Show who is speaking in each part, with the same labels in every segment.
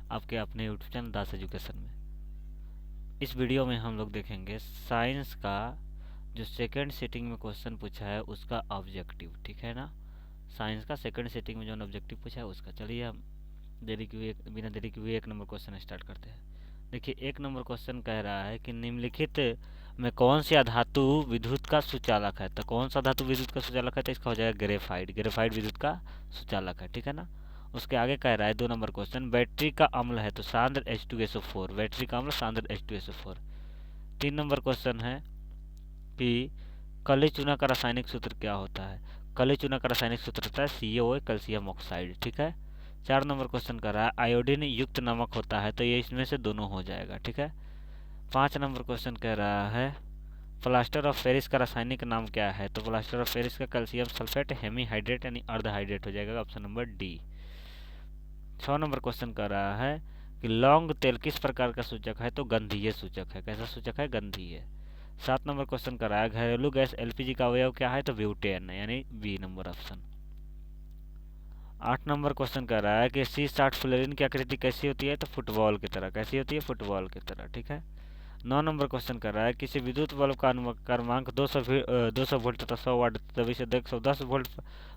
Speaker 1: आपके अपने YouTube channel दास education में। इस वीडियो में हम लोग देखेंगे साइंस का जो सेकंड सिटिंग में क्वेश्चन पूछा है उसका ऑब्जेक्टिव, ठीक है ना। साइंस का सेकंड सिटिंग में जो ऑब्जेक्टिव पूछा है उसका। चलिए हम बिना देरी के हुए एक नंबर क्वेश्चन स्टार्ट करते हैं। देखिए, एक नंबर क्वेश्चन कह रहा है कि निम्नलिखित में कौन सा धातु विद्युत का सुचालक है। तो कौन सा धातु विद्युत का सुचालक है, तो इसका हो जाएगा ग्रेफाइट। ग्रेफाइट विद्युत का सुचालक है, ठीक है ना। उसके आगे कह रहा है 2 नंबर क्वेश्चन, बैटरी का अम्ल है तो सांद्र H2SO4। बैटरी का अम्ल सांद्र H2SO4। 3 नंबर क्वेश्चन है कि कली चूना का रासायनिक सूत्र क्या होता है। कली चूना का रासायनिक सूत्र होता है CaOH, कैल्शियम ऑक्साइड, ठीक है। 4 नंबर क्वेश्चन कर रहा है आयोडीन युक्त नमक होता है, तो ये इसमें से दोनों हो जाएगा, ठीक है। 5 नंबर क्वेश्चन कह रहा है प्लास्टर ऑफ पेरिस का रासायनिक नाम क्या है। तो प्लास्टर ऑफ पेरिस का कैल्शियम सल्फेट हेमीहाइड्रेट यानी अर्धहाइड्रेट हो जाएगा, option number D. 6 number question कर रहा है कि लौंग तेल किस प्रकार का सूचक है। तो गंधीय सूचक है। कैसा सूचक है, गंधीय। 7 नंबर क्वेश्चन कर रहा है घरेलू गैस LPG का अवयव क्या है। तो ब्यूटेन यानी B number option. 8 number question कर रहा है कि C60 फ्लोरीन की आकृति कैसी होती है। तो फुटबॉल की तरह। कैसी होती है, फुटबॉल की तरह, ठीक है। 9 नंबर क्वेश्चन कर रहा है किसी विद्युत बल्ब का क्रमांक 200 वोल्ट तथा 100 वाट तभी से 110 वोल्ट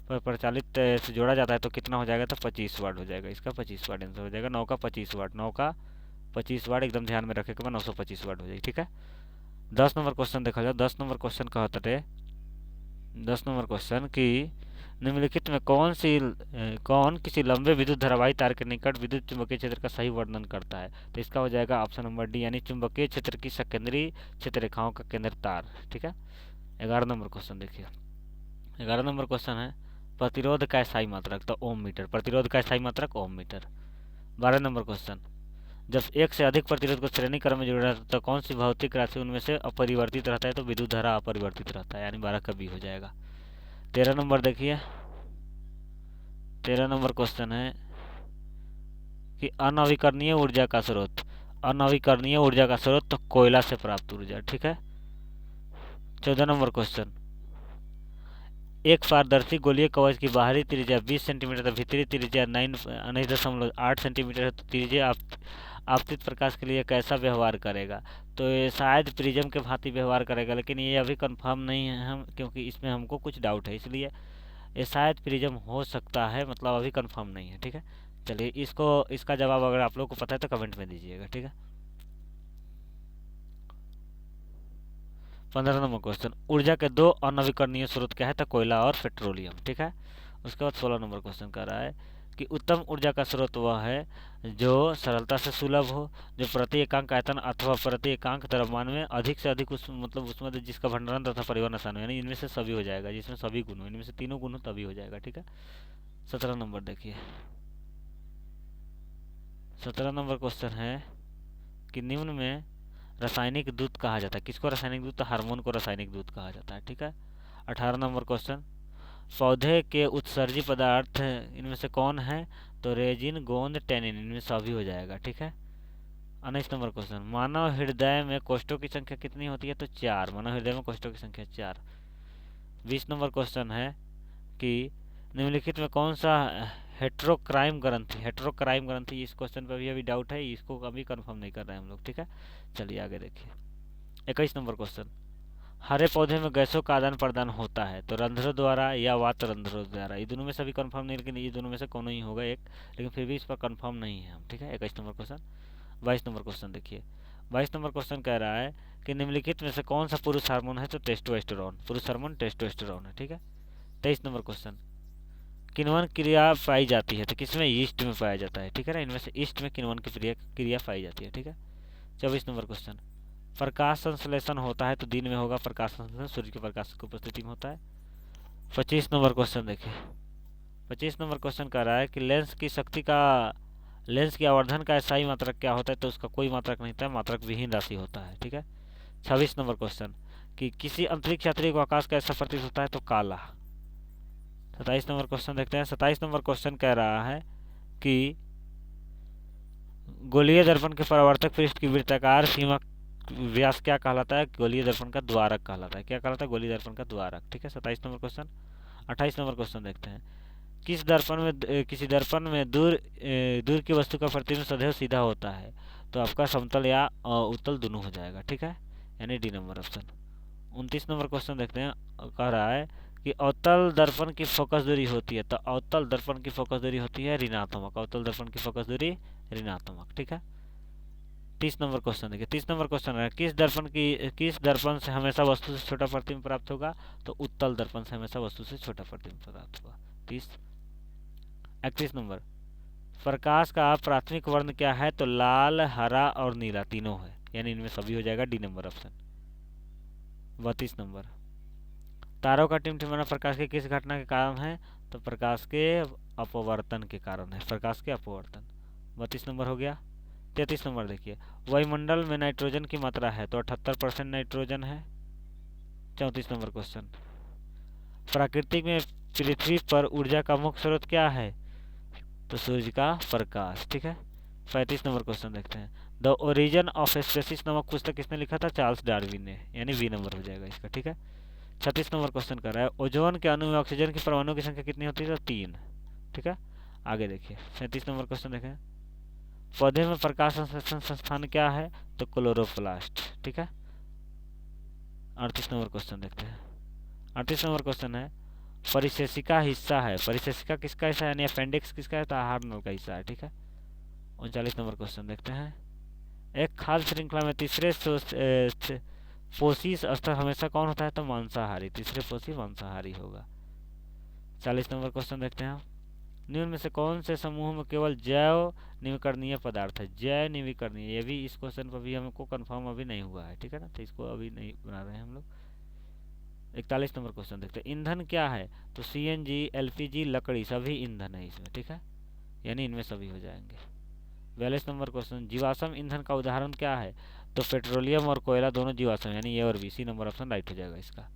Speaker 1: पर प्रचालित से जोड़ा जाता है तो कितना हो जाएगा। तो 25 वाट हो जाएगा। इसका 25 वाट आंसर हो जाएगा। 9 का 25 वाट, 9 का 25 वाट एकदम ध्यान में रखे के बाद 925 वाट हो जाएगी, ठीक है। 10 नंबर क्वेश्चन देखा जाए। 10 नंबर क्वेश्चन कहते थे 10 नंबर क्वेश्चन कि निम्नलिखित में कौन किसी लंबे विद्युत धारावाही तार के निकट विद्युत चुंबकीय क्षेत्र का सही वर्णन करता है। तो इसका हो जाएगा ऑप्शन नंबर डी यानी चुंबकीय क्षेत्र की सकेंद्री क्षेत्र रेखाओं का केंद्र तार, ठीक है। 11 नंबर क्वेश्चन देखिए। 11 नंबर क्वेश्चन है प्रतिरोध का स्थायी मात्रक। तो ओम मीटर। प्रतिरोध का स्थायी मात्रक ओम मीटर। 12 नंबर क्वेश्चन जब एक से अधिक प्रतिरोध को श्रेणी क्रम में जोड़ा जाता है तो कौन सी भौतिक राशि उनमें से अपरिवर्तित रहता है। तो विद्युत धारा अपरिवर्तित रहता है यानी 12 का बी हो जाएगा। 13 नंबर देखिए। 13 नंबर क्वेश्चन है कि अनवीकरणीय ऊर्जा का स्रोत। अनवीकरणीय ऊर्जा का स्रोत तो कोयला से प्राप्त ऊर्जा, ठीक है। 14 नंबर क्वेश्चन एक पारदर्शी गोलीय कवच की बाहरी त्रिज्या 20 सेंटीमीटर, भीतरी त्रिज्या 9.8 सेंटीमीटर है तो त्रिज्या आपतित प्रकाश के लिए कैसा व्यवहार करेगा। तो ये शायद प्रिज्म के भांति व्यवहार करेगा, लेकिन ये अभी कंफर्म नहीं है हम, क्योंकि इसमें हमको कुछ डाउट है, इसलिए ये शायद प्रिज्म हो सकता है, मतलब अभी कंफर्म नहीं है, ठीक है। चलिए इसका जवाब अगर आप लोग को पता है तो कमेंट में दीजिएगा, ठीक है। 15 नंबर क्वेश्चन ऊर्जा के 2 अनवीकरणीय स्रोत क्या है। तो कोयला और पेट्रोलियम, ठीक है। उसके बाद 16 नंबर क्वेश्चन कर रहा है कि उत्तम ऊर्जा का स्रोत वह है जो सरलता से सुलभ हो, जो प्रति एकांक आयतन अथवा प्रति एकांक द्रव्यमान में अधिक से अधिक मतलब उसमें जिसका भंडारण तथा परिवहन आसान हो, यानी इनमें से सभी हो जाएगा, जिसमें सभी गुण हो, इनमें से तीनों गुण हो तभी हो जाएगा, ठीक है। 17 नंबर देखिए। 17 नंबर क्वेश्चन है कि निम्न में रासायनिक दूत कहा जाता है। किसको रासायनिक दूत। हार्मोन को रासायनिक दूत कहा जाता है, ठीक है। 18 नंबर क्वेश्चन पौधे के उत्सर्जी पदार्थ इनमें से कौन है। तो रेजिन, गोंद, टेनिन, इनमें सभी हो जाएगा, ठीक है। 19 नंबर क्वेश्चन मानव हृदय में कोष्ठों की संख्या कितनी होती है। तो 4। मानव हृदय में कोष्ठों की संख्या 4। 20 नंबर क्वेश्चन है कि निम्नलिखित में कौन सा हेट्रोक्राइम ग्रंथि, इस क्वेश्चन पर भी अभी डाउट है, इसको अभी कंफर्म नहीं कर रहे हैं हम लोग, ठीक है। चलिए आगे देखिए। 21 नंबर क्वेश्चन हरे पौधे में गैसों का आदान प्रदान होता है तो रंध्रों द्वारा या वात रंध्रों द्वारा। ये दोनों में से अभी कंफर्म नहीं, लेकिन ये दोनों में से कोनो ही होगा एक, लेकिन फिर भी इस पर कंफर्म नहीं है हम, ठीक है। 21 नंबर क्वेश्चन। 22 नंबर क्वेश्चन देखिए। 22 नंबर क्वेश्चन कह रहा है कि निम्नलिखित में से कौन सा पुरुष हार्मोन है। तो टेस्टोस्टेरोन। पुरुष हार्मोन टेस्टोस्टेरोन है, ठीक है। 23 नंबर क्वेश्चन किण्वन क्रिया पाई जाती है। तो किसमें, ईस्ट में पाया जाता है, ठीक है ना। इनमें से ईस्ट में किण्वन की क्रिया पाई जाती है, ठीक है। 24 नंबर क्वेश्चन प्रकाश संश्लेषण होता है तो दिन में होगा। प्रकाश संश्लेषण सूर्य के प्रकाश की उपस्थिति में होता है। 25 नंबर क्वेश्चन देखिए। 25 नंबर क्वेश्चन कह रहा है कि लेंस की आवर्धन का स्थायी मात्रक क्या होता है। तो उसका कोई मात्रक नहीं था, मात्रक विहीन राशि होता है, ठीक है। 26 नंबर क्वेश्चन कि किसी अंतरिक्ष यात्री को आकाश कैसा प्रतीत होता है। तो काला। 27 नंबर क्वेश्चन देखते हैं। 27 नंबर क्वेश्चन कह रहा है कि गोलीय दर्पण के परावर्तक पृष्ठ की वृत्ताकार सीमा व्यास क्या कहलाता है। गोलीय दर्पण का द्वारक कहलाता है। क्या कहलाता है, गोलीय दर्पण का द्वारक, ठीक है। 27 नंबर क्वेश्चन। 28 नंबर क्वेश्चन देखते हैं किसी दर्पण में दूर की वस्तु का प्रतिबिंब सदैव सीधा होता है, तो आपका समतल या उत्तल दोनों हो जाएगा। ठीक है, यानी D number option. 29 number question देखते हैं। कह रहा है कि अवतल दर्पण की फोकस दूरी होती है, तो अवतल दर्पण की फोकस दूरी होती है ऋणात्मक। अवतल दर्पण की फोकस दूरी ऋणात्मक। ठीक है। 30 नंबर क्वेश्चन देखिए। 30 नंबर क्वेश्चन है, किस दर्पण से हमेशा वस्तु से छोटा प्रतिबिंब प्राप्त होगा, तो उत्तल दर्पण से हमेशा वस्तु से छोटा प्रतिबिंब प्राप्त होगा। 31 नंबर, प्रकाश का प्राथमिक वर्ण क्या है, तो लाल, हरा और नीला तीनों है, यानी इनमें सभी हो जाएगा, डी नंबर ऑप्शन। 32 नंबर, तारों का टिमटिमाना प्रकाश की किस घटना के कारण है, तो प्रकाश के अपवर्तन के कारण है, प्रकाश के अपवर्तन। 32 नंबर हो गया। 33 नंबर देखिए, वायुमंडल में नाइट्रोजन की मात्रा है, तो 78% नाइट्रोजन है। 34 नंबर क्वेश्चन, प्राकृतिक में पृथ्वी पर ऊर्जा का मुख्य स्रोत क्या है, तो सूर्य का प्रकाश। ठीक है। 35 नंबर क्वेश्चन देखते हैं। द ओरिजिन ऑफ स्पेसीज नामक पुस्तक किसने लिखा था, चार्ल्स डार्विन ने, यानी बी नंबर हो जाएगा इसका। ठीक है। 36 नंबर क्वेश्चन कर रहा है, ओजोन के अणु में ऑक्सीजन की परमाणु की संख्या कितनी होती है, तो 3। ठीक है। आगे देखिए 37 नंबर क्वेश्चन देखें, पौधे में प्रकाश संश्लेषण संस्थान क्या है, तो क्लोरोप्लास्ट। ठीक है। 38 नंबर क्वेश्चन देखते हैं। 38 नंबर क्वेश्चन है, परिशेषिका हिस्सा है, परिशेषिका किसका हिस्सा है, यानी अपेंडिक्स किसका है, तो आहार नल का हिस्सा है। ठीक है। 39 नंबर क्वेश्चन देखते हैं, एक खाद्य श्रृंखला में तीसरे पोषी स्तर हमेशा कौन होता है, तो मांसाहारी, तीसरे पोषी मांसाहारी होगा। 40 नंबर क्वेश्चन देखते हैं, निम्न में से कौन से समूह में केवल जैव निविकरणीय पदार्थ है, जैव निविकरणीय, ये भी इस क्वेश्चन पर भी हमको कंफर्म अभी नहीं हुआ है। ठीक है ना, तो इसको अभी नहीं बना रहे हैं हम लोग। 41 नंबर क्वेश्चन देखते हैं, ईंधन क्या है, तो CNG, LPG, लकड़ी सभी ईंधन है इसमें। ठीक है, यानी इनमें सभी हो जाएंगे। 42 नंबर क्वेश्चन, जीवाश्म ईंधन का उदाहरण क्या है, तो पेट्रोलियम और कोयला दोनों जीवाश्म, यानी ए और B, C number option right हो जाएगा इसका।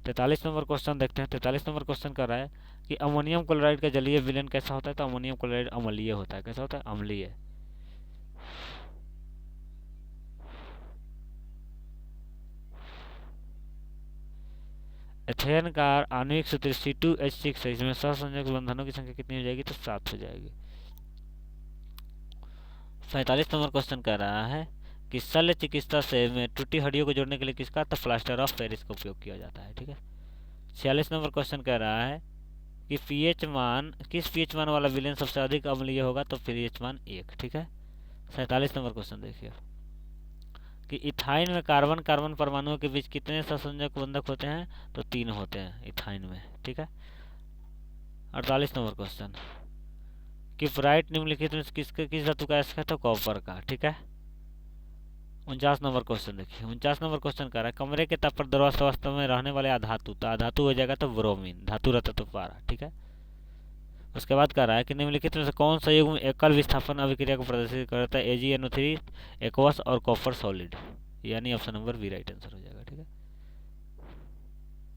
Speaker 1: 43 नंबर क्वेश्चन देखते हैं। 43 नंबर क्वेश्चन कर रहा है कि अमोनियम क्लोराइड का जलीय विलयन कैसा होता है, तो अमोनियम क्लोराइड अम्लीय होता है। कैसा होता है, अम्लीय। एथेन का आणविक सूत्र C2H6 है, इसमें सहसंयोजक बंधनों की संख्या कितनी हो जाएगी, तो 7 हो जाएगी। 45 नंबर क्वेश्चन कह रहा है कि शल्य चिकित्सा से में टूटी हड्डियों को जोड़ने के लिए किसका, तो प्लास्टर ऑफ पेरिस का उपयोग किया जाता है। ठीक है। 46 नंबर क्वेश्चन कह रहा है कि किस पीएच मान वाला विलयन सबसे अधिक अम्लीय होगा, तो पीएच मान 1। ठीक है। 47 नंबर क्वेश्चन देखिए कि इथाइन में कार्बन कार्बन परमाणुओं के बीच कितने सहसंयोजक बंधक होते हैं, तो 3 होते हैं इथाइन में। ठीक है। 48 नंबर क्वेश्चन, किपराइट निम्नलिखित में किस धातु का है, तो कॉपर का। ठीक है। 49 नंबर क्वेश्चन देखिए। 49 नंबर क्वेश्चन कर रहा है, कमरे के ताप पर द्रवावस्था में रहने वाले अधातु, तो अधातु हो जाएगा तो ब्रोमीन, धातु रहता तो पारा। ठीक है। उसके बाद कह रहा है कि निम्नलिखित में से कौन सा युग्म एकल विस्थापन अभिक्रिया को प्रदर्शित करता है, AgNO3, एक्वस और कॉपर सॉलिड, यानी option number B right answer हो जाएगा। ठीक है।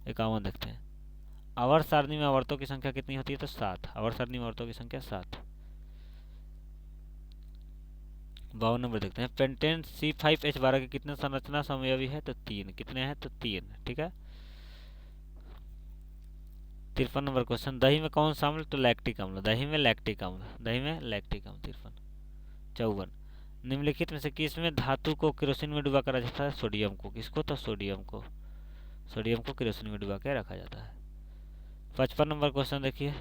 Speaker 1: 51 देखते हैं, आवर्त सारणी में आवर्तों की संख्या कितनी होती है, तो 7। आवर्त सारणी में आवर्तों की संख्या 7। 52 नंबर देखते हैं, पेंटेन C5H12 के कितने संरचना समयवी है, तो 3। कितने हैं, तो 3। ठीक है। 53 नंबर क्वेश्चन, दही में कौन सा अम्ल, तो लैक्टिक अम्ल, दही में लैक्टिक अम्ल, दही में लैक्टिक अम्ल। 53। 54, निम्नलिखित में से किस में धातु को केरोसिन में डुबा कर रखा जाता है, सोडियम को। किसको, तो सोडियम को केरोसिन में डुबा के रखा जाता है। 55 नंबर क्वेश्चन देखिए।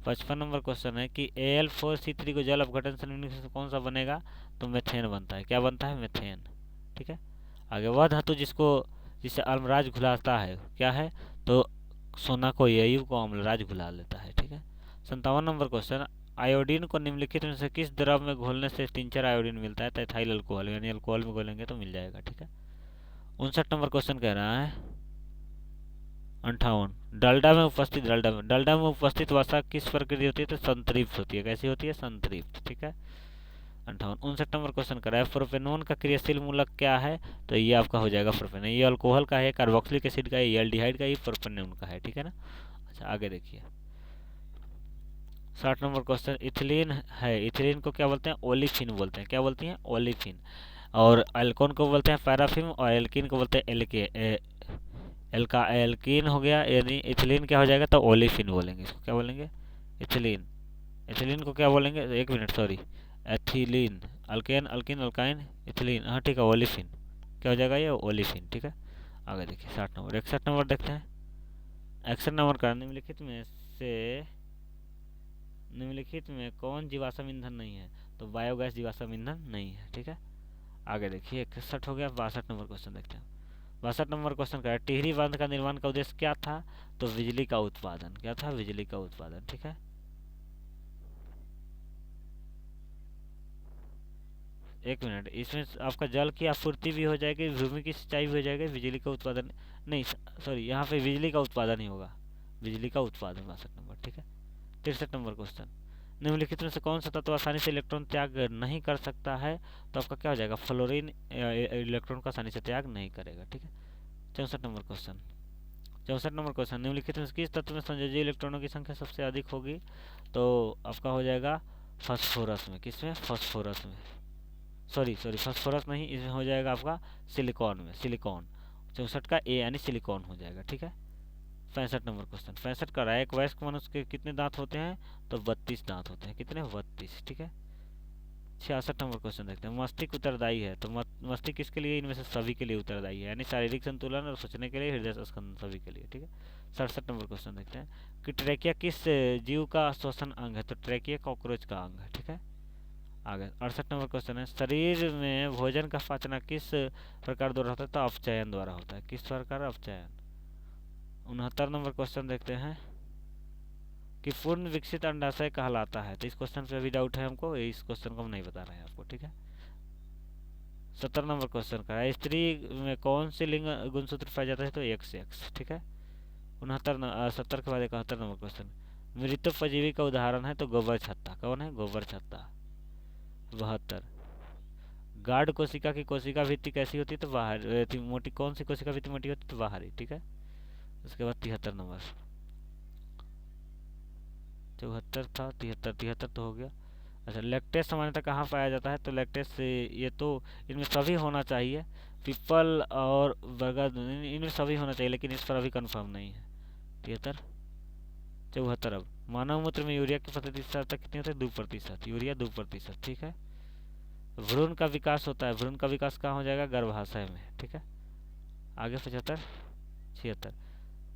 Speaker 1: 55 नंबर क्वेश्चन है कि Al4C3 को जल अपघटन से निम्नलिखित में कौन सा बनेगा, तो मेथेन बनता है। क्या बनता है, मेथेन। ठीक है। आगे, वह धातु जिसे अम्लराज घुलाता है क्या है, तो सोना को एयु को अम्लराज घुला लेता है। ठीक है। 57 नंबर क्वेश्चन, आयोडीन को निम्नलिखित में से किस द्रव में घोलने से टिंचर आयोडीन मिलता है, तो एथाइल अल्कोहल, यानी अल्कोहल में घोलेंगे तो मिल जाएगा। ठीक है। 59 नंबर क्वेश्चन कह रहा है, 58, डालडा में उपस्थित वसा किस प्रकृति होती है, तो संतृप्त होती है। कैसी होती है, संतृप्त। ठीक है। 58। 59 नंबर क्वेश्चन करा है, प्रोपेनोन का क्रियाशील मूलक क्या है, तो ये आपका हो जाएगा प्रोपेन। ये अल्कोहल का है, कार्बोक्सिलिक एसिड का है, ये एल्डिहाइड का, ये प्रोपेनोन का है। ठीक है ना। अच्छा, आगे देखिए 60 नंबर क्वेश्चन, इथिलीन है, इथिलीन को क्या बोलते हैं, ओलिफिन बोलते हैं। क्या बोलती हैं, ओलिफिन। और एल्कोन को बोलते हैं पैराफिन, और एल्किन को बोलते हैं एल्कीन हो गया, यानी इथिलीन क्या हो जाएगा, तो ओलिफिन बोलेंगे इसको, क्या बोलेंगे, इथिलीन। इथिलीन को क्या बोलेंगे, एक minute sorry, ethylene. Alkane, alkene, alkyne, ethylene, हाँ ठीक है, ओलिफिन। क्या हो जाएगा ये, ओलिफिन। ठीक है, आगे देखिए 60 नंबर, 61 नंबर देखते हैं। 61 नंबर का निम्नलिखित में से निम्नलिखित में कौन जीवाश्म ईंधन नहीं है, तो बायोगैस जीवाश्म ईंधन नहीं है। ठीक है, आगे देखिए 61 हो गया। 62 नंबर क्वेश्चन देखते हैं। 62 नंबर क्वेश्चन का है, टिहरी बांध का निर्माण का उद्देश्य क्या था, तो बिजली का उत्पादन। क्या था, बिजली का उत्पादन। ठीक है, एक मिनट, इसमें आपका जल की आपूर्ति भी हो जाएगी, भूमि की सिंचाई भी हो जाएगी, बिजली का उत्पादन नहीं, सॉरी, यहाँ पे बिजली का उत्पादन ही होगा, बिजली का उत्पादन। 62 नंबर। ठीक है, 63 नंबर क्वेश्चन, निम्नलिखित में से कौन सा तत्व आसानी से इलेक्ट्रॉन त्याग नहीं कर सकता है, तो आपका क्या हो जाएगा, फ्लोरीन इलेक्ट्रॉन को आसानी से त्याग नहीं करेगा। ठीक है, 64 नंबर क्वेश्चन। 64 नंबर क्वेश्चन, निम्नलिखित में किस तत्व में संयोजी इलेक्ट्रॉनों की संख्या सबसे अधिक होगी, तो आपका हो जाएगा फास्फोरस में। किसमें, फास्फोरस में, सॉरी सॉरी, फास्फोरस नहीं, इसमें हो जाएगा आपका सिलिकॉन में, सिलिकॉन। 64 का ए यानी सिलिकॉन हो जाएगा। ठीक है, 65 नंबर क्वेश्चन, 65 का रहा है, एक वयस्क मनुष्य के कितने दांत होते हैं, तो 32 दांत होते हैं। कितने, 32। ठीक है, 66 नंबर क्वेश्चन देखते हैं, मस्तिष्क उत्तरदायी है, तो मस्तिष्क किसके लिए, इनमें से सभी के लिए उत्तरदायी है, यानी शारीरिक संतुलन और सोचने के लिए, हृदय स्कंदन सभी के लिए। ठीक है, 67 नंबर क्वेश्चन देखते हैं कि ट्रैकिया किस जीव का श्वसन अंग है, तो ट्रैकिया कॉकरोच का अंग है। ठीक है, आगे 68 नंबर क्वेश्चन है, शरीर में भोजन का पाचन किस प्रकार द्वारा होता है, तो अपचयन द्वारा होता है। किस प्रकार, अपचयन। 69 नंबर क्वेश्चन देखते हैं कि पूर्ण विकसित अंडाशय कहलाता है, तो इस क्वेश्चन पे अभी डाउट है हमको, इस क्वेश्चन को हम नहीं बता रहे हैं आपको। ठीक है, 70 नंबर क्वेश्चन का है, स्त्री में कौन सी लिंग गुणसूत्र पाया जाता है, तो एक्स एक्स। ठीक है, 70 के बाद 71 नंबर क्वेश्चन, मृतोपजीवी का उदाहरण है, तो गोबर छत्ता। कौन है, गोबर छत्ता। 72, गार्ड कोशिका की कोशिका भित्ति कैसी होती है, तो बाहर मोटी, कौन सी कोशिका भित्ति मोटी होती है, तो बाहरी। ठीक है, उसके बाद 73 नंबर, 74 था, 73, 73 तो हो गया। अच्छा, लैक्टेस सामान्यतः कहाँ पाया जाता है, तो लैक्टेस ये तो इनमें सभी होना चाहिए, पीपल और बरगद, इनमें सभी होना चाहिए, लेकिन इस पर अभी कंफर्म नहीं है। 73, 74, अब मानव मूत्र में यूरिया की प्रतिशत कितनी होती है, 2%, यूरिया 2%। ठीक है, भ्रूण का विकास होता है, भ्रूण का विकास कहाँ हो जाएगा, गर्भाशय में। ठीक है, आगे 75, 76,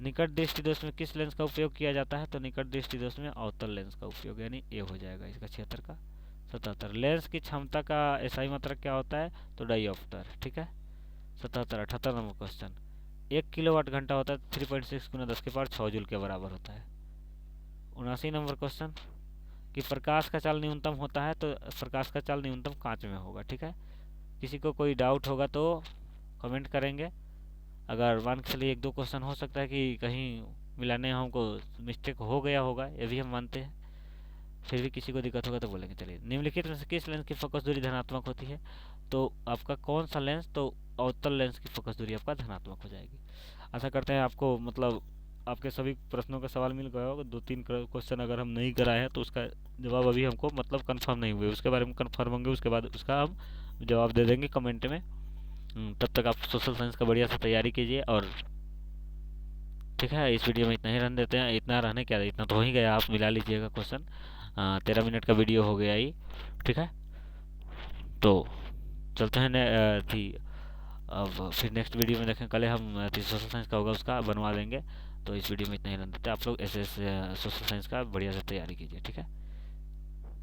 Speaker 1: निकट दृष्टि दोष में किस लेंस का उपयोग किया जाता है, तो निकट दृष्टि दोष में अवतल लेंस का उपयोग, यानी ए हो जाएगा इसका 76 का। 77, लेंस की क्षमता का एसआई मात्रक क्या होता है, तो डाईऑप्टर। ठीक है, 77, 78 नंबर क्वेश्चन, 1 किलोवाट घंटा होता है, 3.6 × 10⁶ जूल के बराबर होता है। 79 नंबर क्वेश्चन, कि प्रकाश का चाल न्यूनतम होता है, तो प्रकाश का चाल न्यूनतम कांच में होगा। ठीक है, किसी को कोई डाउट होगा तो कमेंट करेंगे, अगर मान के चलिए 1-2 क्वेश्चन हो सकता है कि कहीं मिलाने हमको मिस्टेक हो गया होगा, ये भी हम मानते हैं, फिर भी किसी को दिक्कत होगा तो बोलेंगे। चलिए, निम्नलिखित में से किस लेंस की फोकस दूरी धनात्मक होती है, तो आपका कौन सा लेंस, तो अवतल लेंस की फोकस दूरी आपका धनात्मक हो जाएगी। आशा करते हैं आपको मतलब आपके सभी प्रश्नों का सवाल मिल गया होगा। 2-3 क्वेश्चन अगर हम नहीं कराए हैं तो उसका जवाब अभी हमको मतलब कंफर्म नहीं हुए, उसके बारे में कंफर्म होंगे, उसके बाद उसका हम जवाब दे देंगे कमेंट में। तब तक आप सोशल साइंस का बढ़िया से तैयारी कीजिए। और ठीक है, इस वीडियो में इतना ही रहने देते हैं, इतना रहने क्या, इतना तो हो ही गया, आप मिला लीजिएगा क्वेश्चन। 13 मिनट का वीडियो हो गया ही। ठीक है, तो चलते हैं थी, अब फिर नेक्स्ट वीडियो में देखें, कल हम सोशल साइंस का होगा उसका बनवा देंगे। तो इस वीडियो में इतना ही रहने देते हैं, आप लोग ऐसे सोशल साइंस का बढ़िया से तैयारी कीजिए। ठीक है।